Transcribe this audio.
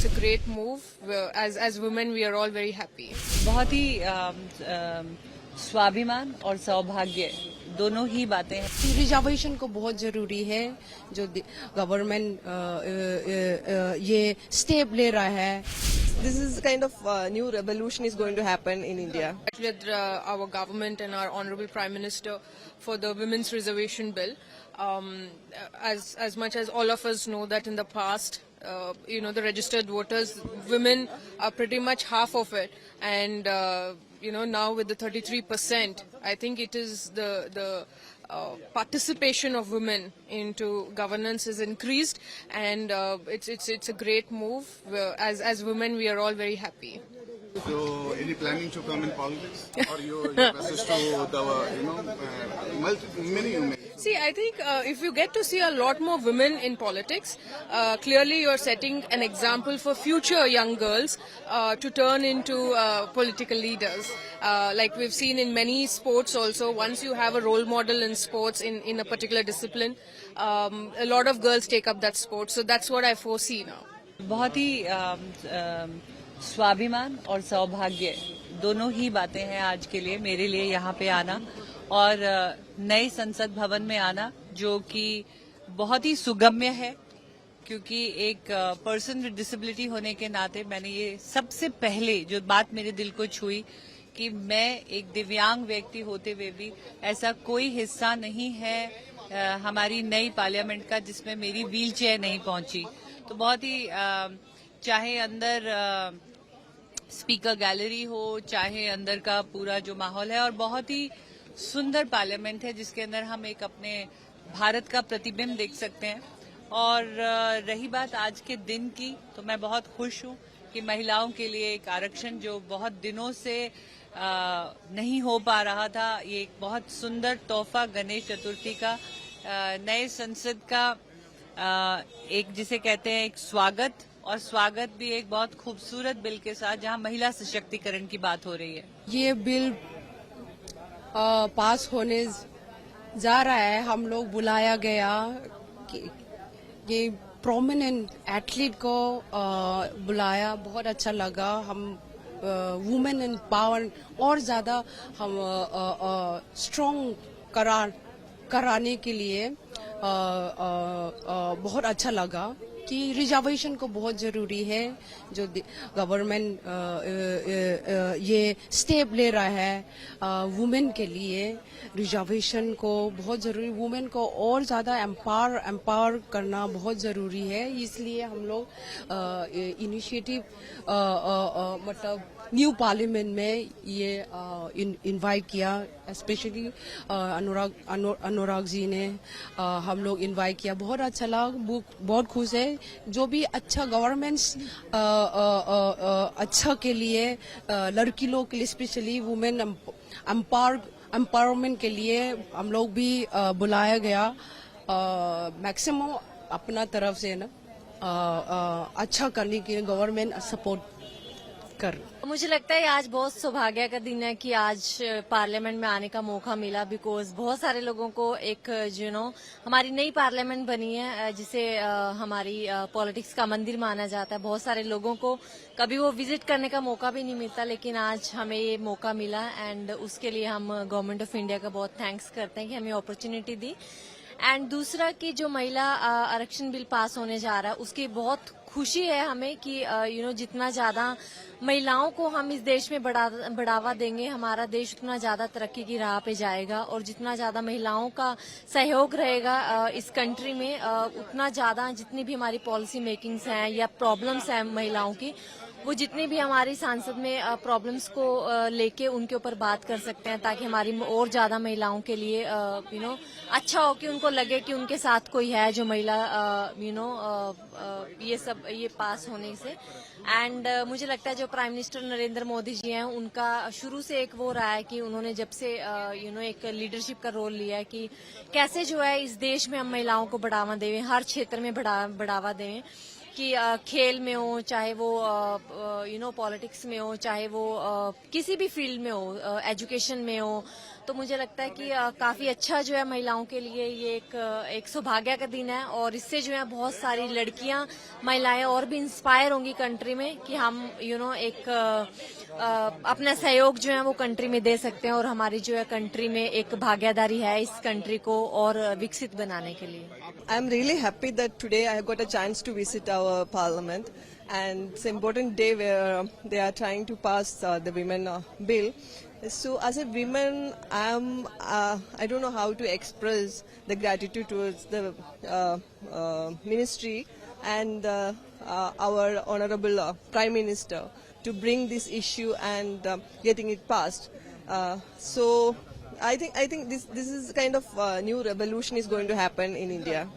a great move. As women, we are all very happy. बहुत ही स्वाभिमान और सौभाग्य दोनों ही बातें हैं। रिजर्वेशन को बहुत जरूरी है जो गवर्नमेंट ये स्टेप ले रहा है। This is kind of new revolution is going to happen in India. With our government and our Honorable Prime Minister for the Women's Reservation Bill. As much as all of us know that in the past, the registered voters, women are pretty much half of it, and now with the 33%, I think it is the participation of women into governance is increased, and it's a great move. As women, we are all very happy. So, any planning to come in politics, or your message to the many women? See, I think if you get to see a lot more women in politics, clearly you're setting an example for future young girls to turn into political leaders. Like we've seen in many sports also, once you have a role model in sports in a particular discipline, a lot of girls take up that sport. So that's what I foresee now. बहुत ही स्वाभिमान और सौभाग्य दोनों ही बातें हैं आज के लिए, मेरे लिए यहाँ पे आना और नए संसद भवन में आना, जो कि बहुत ही सुगम्य है, क्योंकि एक पर्सन विद डिसेबिलिटी होने के नाते मैंने ये सबसे पहले जो बात मेरे दिल को छुई कि मैं एक दिव्यांग व्यक्ति होते हुए भी ऐसा कोई हिस्सा नहीं है हमारी नई पार्लियामेंट का जिसमें मेरी व्हील चेयर नहीं पहुंची। तो बहुत ही चाहे अंदर स्पीकर गैलरी हो, चाहे अंदर का पूरा जो माहौल है, और बहुत ही सुंदर पार्लियामेंट है जिसके अंदर हम एक अपने भारत का प्रतिबिंब देख सकते हैं। और रही बात आज के दिन की, तो मैं बहुत खुश हूं कि महिलाओं के लिए एक आरक्षण जो बहुत दिनों से नहीं हो पा रहा था, ये एक बहुत सुंदर तोहफा गणेश चतुर्थी का, नए संसद का एक जिसे कहते हैं एक स्वागत, और स्वागत भी एक बहुत खूबसूरत बिल के साथ जहां महिला सशक्तिकरण की बात हो रही है। ये बिल पास होने जा रहा है। हम लोग बुलाया गया कि ये प्रोमिनेंट एथलीट को बुलाया, बहुत अच्छा लगा। हम वुमेन एम्पावर और ज्यादा हम स्ट्रॉन्ग कराने के लिए बहुत अच्छा लगा कि रिजर्वेशन को बहुत जरूरी है जो गवर्नमेंट ये स्टेप ले रहा है वुमेन के लिए। रिजर्वेशन को बहुत जरूरी, वुमेन को और ज्यादा एम्पावर करना बहुत जरूरी है। इसलिए हम लोग इनिशिएटिव मतलब न्यू पार्लियामेंट में ये इनवाइट किया, स्पेशली अनुराग जी ने हम लोग इनवाइट किया। बहुत अच्छा लगा, बहुत खुश है। जो भी अच्छा गवर्नमेंट्स अच्छा के लिए, लड़की लोग के लिए, स्पेशली वुमेन एम्पावरमेंट के लिए हम लोग भी बुलाया गया। मैक्सिमम अपना तरफ से ना अच्छा करने के लिए गवर्नमेंट सपोर्ट कर। मुझे लगता है आज बहुत सौभाग्य का दिन है कि आज पार्लियामेंट में आने का मौका मिला, बिकॉज बहुत सारे लोगों को एक हमारी नई पार्लियामेंट बनी है जिसे हमारी पॉलिटिक्स का मंदिर माना जाता है। बहुत सारे लोगों को कभी वो विजिट करने का मौका भी नहीं मिलता, लेकिन आज हमें ये मौका मिला, एंड उसके लिए हम गवर्नमेंट ऑफ इंडिया का बहुत थैंक्स करते हैं कि हमें अपॉर्चुनिटी दी। एंड दूसरा कि जो महिला आरक्षण बिल पास होने जा रहा है उसकी बहुत खुशी है हमें कि जितना ज्यादा महिलाओं को हम इस देश में बढ़ावा देंगे, हमारा देश उतना ज्यादा तरक्की की राह पे जाएगा, और जितना ज्यादा महिलाओं का सहयोग रहेगा इस कंट्री में उतना ज्यादा जितनी भी हमारी पॉलिसी मेकिंग्स हैं या प्रॉब्लम्स हैं महिलाओं की, वो जितनी भी हमारी सांसद में प्रॉब्लम्स को लेके उनके ऊपर बात कर सकते हैं, ताकि हमारी और ज्यादा महिलाओं के लिए अच्छा हो कि उनको लगे कि उनके साथ कोई है जो महिला ये पास होने से। एंड मुझे लगता है जो प्राइम मिनिस्टर नरेंद्र मोदी जी हैं, उनका शुरू से एक वो रहा है कि उन्होंने जब से एक लीडरशिप का रोल लिया है कि कैसे जो है इस देश में हम महिलाओं को बढ़ावा दें, हर क्षेत्र में बढ़ावा दें, कि खेल में हो, चाहे वो पॉलिटिक्स में हो, चाहे वो किसी भी फील्ड में हो, एजुकेशन में हो, तो मुझे लगता है कि काफी अच्छा जो है महिलाओं के लिए ये एक सौभाग्य का दिन है और इससे जो है बहुत सारी लड़कियां महिलाएं और भी इंस्पायर होंगी कंट्री में कि हम एक अपना सहयोग जो है वो कंट्री में दे सकते हैं और हमारी जो है कंट्री में एक भागीदारी है इस कंट्री को और विकसित बनाने के लिए. I'm really happy that today I got a chance to visit our parliament, and it's an important day where they are trying to pass the women bill. So as a woman, I don't know how to express the gratitude towards the ministry and our honorable Prime Minister to bring this issue and getting it passed. So I think this is kind of new revolution is going to happen in India.